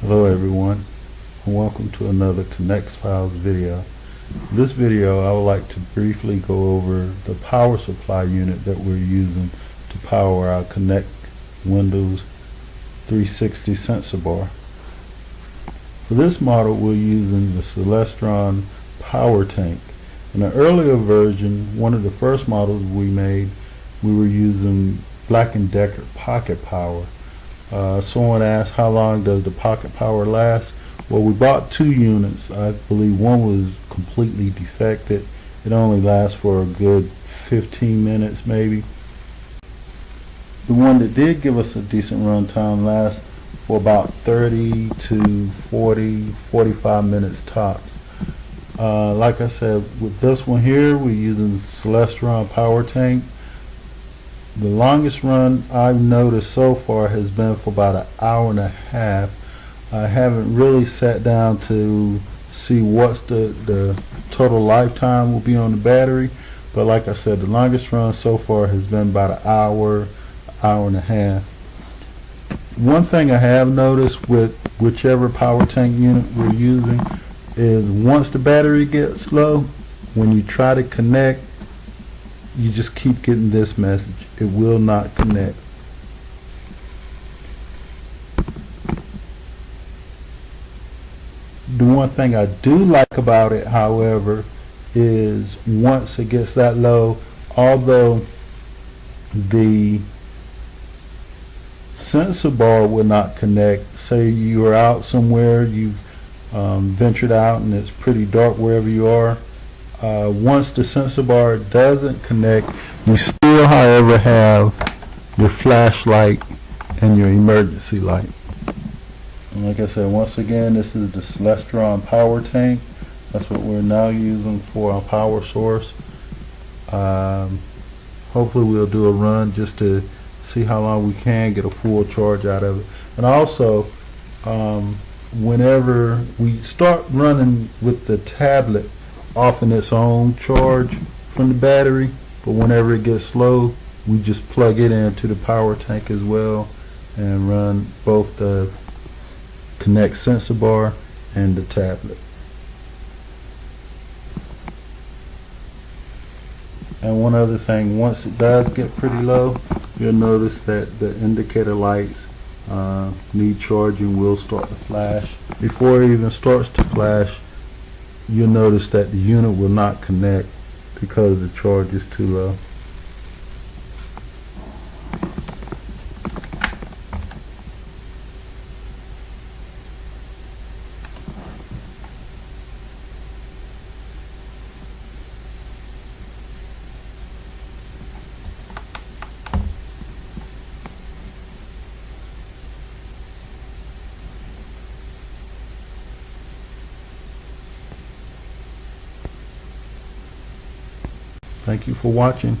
Hello everyone, and welcome to another KinectX-Files video. In this video I would like to briefly go over the power supply unit that we're using to power our Kinect Windows 360 sensor bar. For this model we're using the Celestron Power Tank. In an earlier version, one of the first models we made, we were using Black & Decker Pocket Power. Someone asked how long does the pocket power last. Well, we bought two units. I believe one was completely defected. It only lasts for a good 15 minutes maybe. The one that did give us a decent run time lasts for about 30 to 45 minutes tops. Like I said, with this one here we're using Celestron Power Tank. The longest run I've noticed so far has been for about an hour and a half. I haven't really sat down to see what's the total lifetime will be on the battery, but like I said, the longest run so far has been about an hour and a half. One thing I have noticed with whichever power tank unit we're using is once the battery gets low, when you try to connect, you just keep getting this message: it will not connect. The one thing I do like about it, however, is once it gets that low, although the sensor bar will not connect, say you are out somewhere, you've ventured out and it's pretty dark wherever you are, once the sensor bar doesn't connect, you still, however, have your flashlight and your emergency light. And like I said, once again, this is the Celestron Power Tank. That's what we're now using for our power source. Hopefully we'll do a run just to see how long we can get a full charge out of it. And also, whenever we start running with the tablet off in its own charge from the battery, but whenever it gets low, we just plug it into the power tank as well and run both the Kinect sensor bar and the tablet. And one other thing, once it does get pretty low, you'll notice that the indicator lights need charging, will start to flash. Before it even starts to flash, you'll notice that the unit will not connect because the charge is too low. Thank you for watching.